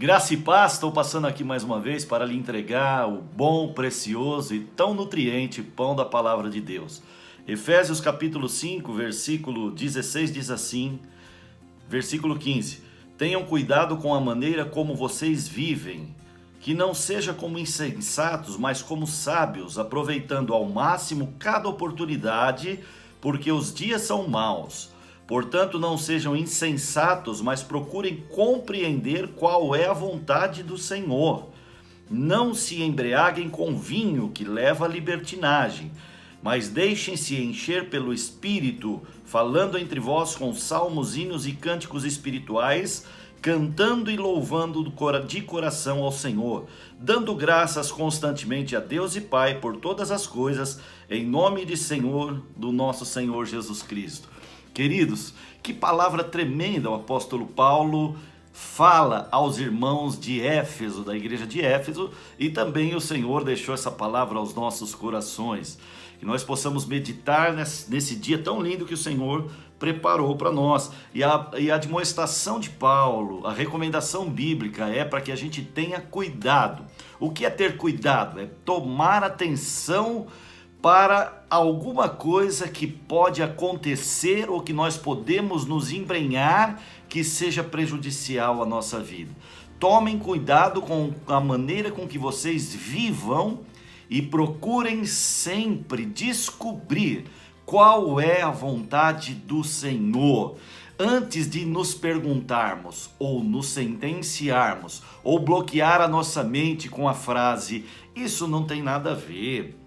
Graça e paz, estou passando aqui mais uma vez para lhe entregar o bom, precioso e tão nutriente pão da palavra de Deus. Efésios capítulo 5, versículo 16 diz assim, versículo 15: Tenham cuidado com a maneira como vocês vivem, que não seja como insensatos, mas como sábios, aproveitando ao máximo cada oportunidade, porque os dias são maus. Portanto, não sejam insensatos, mas procurem compreender qual é a vontade do Senhor. Não se embriaguem com vinho, que leva à libertinagem, mas deixem-se encher pelo Espírito, falando entre vós com salmos, hinos e cânticos espirituais, cantando e louvando de coração ao Senhor, dando graças constantemente a Deus e Pai por todas as coisas, em nome do nosso Senhor Jesus Cristo. Queridos, que palavra tremenda o apóstolo Paulo fala aos irmãos de Éfeso, da igreja de Éfeso, e também o Senhor deixou essa palavra aos nossos corações. Que nós possamos meditar nesse dia tão lindo que o Senhor preparou para nós. E a admoestação de Paulo, a recomendação bíblica é para que a gente tenha cuidado. O que é ter cuidado? É tomar atenção para alguma coisa que pode acontecer ou que nós podemos nos embrenhar que seja prejudicial à nossa vida. Tomem cuidado com a maneira com que vocês vivam e procurem sempre descobrir qual é a vontade do Senhor. Antes de nos perguntarmos ou nos sentenciarmos ou bloquear a nossa mente com a frase, isso não tem nada a ver.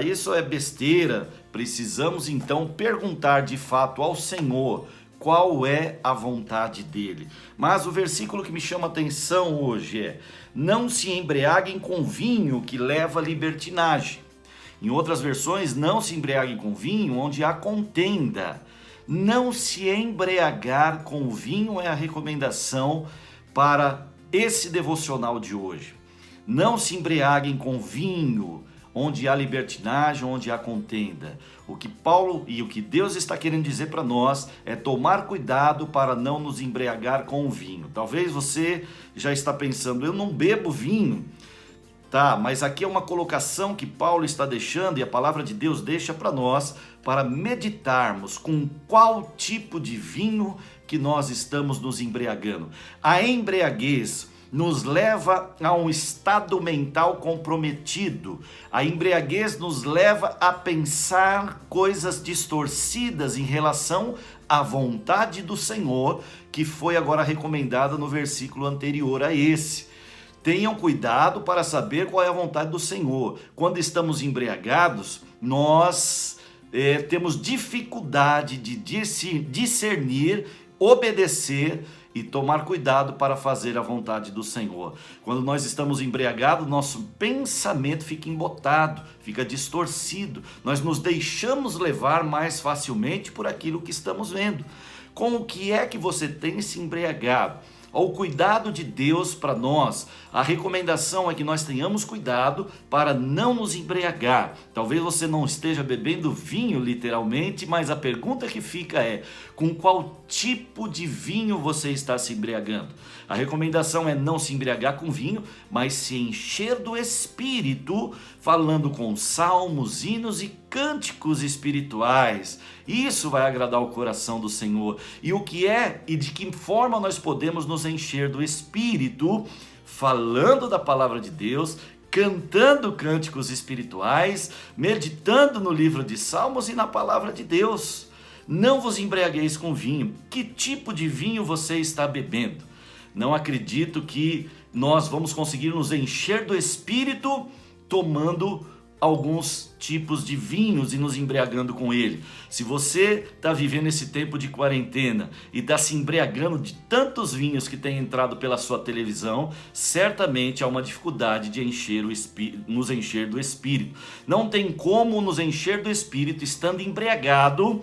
Isso é besteira. Precisamos então perguntar de fato ao Senhor qual é a vontade dele. Mas o versículo que me chama a atenção hoje é: não se embriaguem com vinho, que leva à libertinagem. Em outras versões, não se embriaguem com vinho, onde há contenda. Não se embriagar com vinho é a recomendação para esse devocional de hoje. Não se embriaguem com vinho, onde há libertinagem, onde há contenda. O que Paulo e o que Deus está querendo dizer para nós é tomar cuidado para não nos embriagar com o vinho. Talvez você já está pensando, eu não bebo vinho. Tá, mas aqui é uma colocação que Paulo está deixando e a palavra de Deus deixa para nós, para meditarmos com qual tipo de vinho que nós estamos nos embriagando. A embriaguez nos leva a um estado mental comprometido. A embriaguez nos leva a pensar coisas distorcidas em relação à vontade do Senhor, que foi agora recomendada no versículo anterior a esse. Tenham cuidado para saber qual é a vontade do Senhor. Quando estamos embriagados, nós temos dificuldade de discernir, obedecer e tomar cuidado para fazer a vontade do Senhor. Quando nós estamos embriagados, nosso pensamento fica embotado, fica distorcido. Nós nos deixamos levar mais facilmente por aquilo que estamos vendo. Com o que é que você tem se embriagado? Ao cuidado de Deus para nós, a recomendação é que nós tenhamos cuidado para não nos embriagar. Talvez você não esteja bebendo vinho literalmente, mas a pergunta que fica é: com qual tipo de vinho você está se embriagando? A recomendação é não se embriagar com vinho, mas se encher do Espírito, falando com salmos, hinos e cânticos espirituais. Isso vai agradar o coração do Senhor. E o que é e de que forma nós podemos nos encher do Espírito? Falando da palavra de Deus, cantando cânticos espirituais, meditando no livro de Salmos e na palavra de Deus. Não vos embriagueis com vinho. Que tipo de vinho você está bebendo? Não acredito que nós vamos conseguir nos encher do Espírito tomando alguns tipos de vinhos e nos embriagando com ele. Se você está vivendo esse tempo de quarentena e está se embriagando de tantos vinhos que tem entrado pela sua televisão, certamente há uma dificuldade de nos encher do Espírito. Não tem como nos encher do Espírito estando embriagado,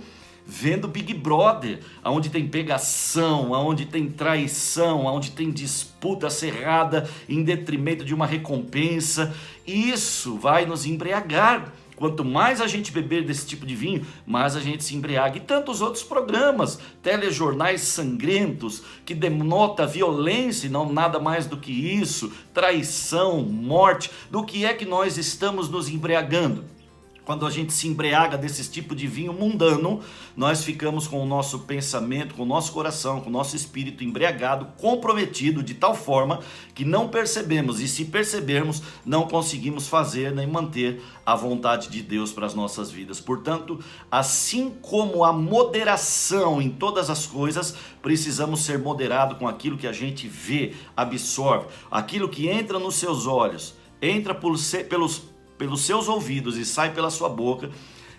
vendo Big Brother, onde tem pegação, onde tem traição, onde tem disputa acirrada em detrimento de uma recompensa. Isso vai nos embriagar. Quanto mais a gente beber desse tipo de vinho, mais a gente se embriaga. E tantos outros programas, telejornais sangrentos, que denota violência e não nada mais do que isso, traição, morte. Do que é que nós estamos nos embriagando? Quando a gente se embriaga desse tipo de vinho mundano, nós ficamos com o nosso pensamento, com o nosso coração, com o nosso espírito embriagado, comprometido de tal forma que não percebemos, e se percebermos, não conseguimos fazer nem manter a vontade de Deus para as nossas vidas. Portanto, assim como a moderação em todas as coisas, precisamos ser moderados com aquilo que a gente vê, absorve, aquilo que entra nos seus olhos, entra pelos seus ouvidos e sai pela sua boca,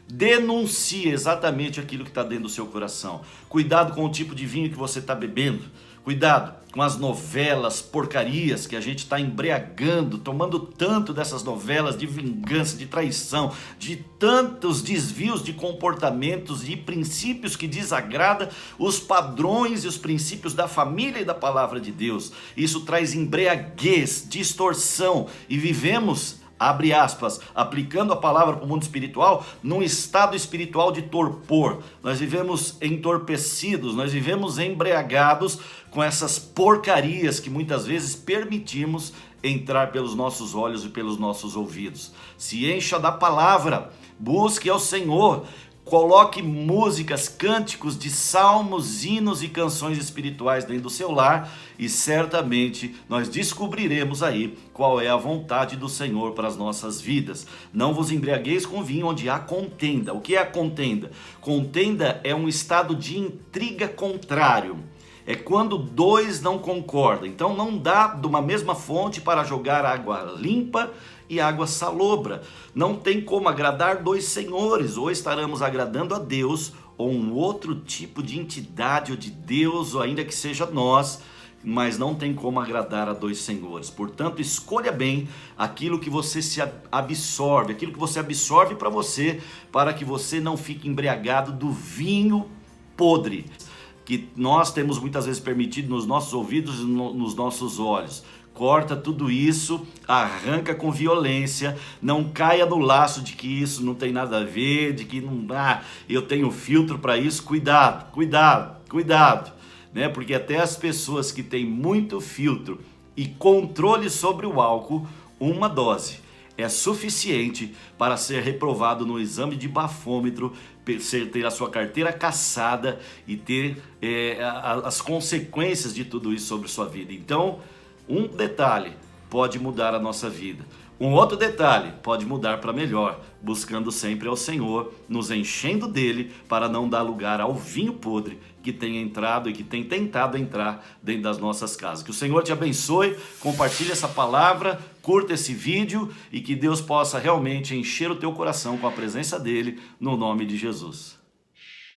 denuncia exatamente aquilo que está dentro do seu coração. Cuidado com o tipo de vinho que você está bebendo. Cuidado com as novelas porcarias que a gente está embriagando, tomando tanto dessas novelas de vingança, de traição, de tantos desvios de comportamentos e princípios que desagradam os padrões e os princípios da família e da palavra de Deus. Isso traz embriaguez, distorção, e vivemos, abre aspas, aplicando a palavra para o mundo espiritual, num estado espiritual de torpor. Nós vivemos entorpecidos, nós vivemos embriagados com essas porcarias que muitas vezes permitimos entrar pelos nossos olhos e pelos nossos ouvidos. Se encha da palavra, busque ao Senhor, coloque músicas, cânticos de salmos, hinos e canções espirituais dentro do seu lar, e certamente nós descobriremos aí qual é a vontade do Senhor para as nossas vidas. Não vos embriagueis com vinho onde há contenda. O que é a contenda? Contenda é um estado de intriga contrário. É quando dois não concordam. Então não dá de uma mesma fonte para jogar água limpa e água salobra. Não tem como agradar dois senhores. Ou estaremos agradando a Deus, ou um outro tipo de entidade, ou de Deus, ou ainda que seja nós, mas não tem como agradar a dois senhores. Portanto, escolha bem aquilo que você se absorve, aquilo que você absorve para você, para que você não fique embriagado do vinho podre que nós temos muitas vezes permitido nos nossos ouvidos e nos nossos olhos. Corta tudo isso, arranca com violência, não caia no laço de que isso não tem nada a ver, de que não dá, eu tenho filtro para isso. Cuidado, cuidado, cuidado, né? Porque até as pessoas que têm muito filtro e controle sobre o álcool, uma dose é suficiente para ser reprovado no exame de bafômetro, ter a sua carteira cassada e ter as consequências de tudo isso sobre sua vida. Então, um detalhe pode mudar a nossa vida. Um outro detalhe pode mudar para melhor, buscando sempre ao Senhor, nos enchendo dele para não dar lugar ao vinho podre que tem entrado e que tem tentado entrar dentro das nossas casas. Que o Senhor te abençoe, compartilhe essa palavra, curta esse vídeo e que Deus possa realmente encher o teu coração com a presença dele, no nome de Jesus.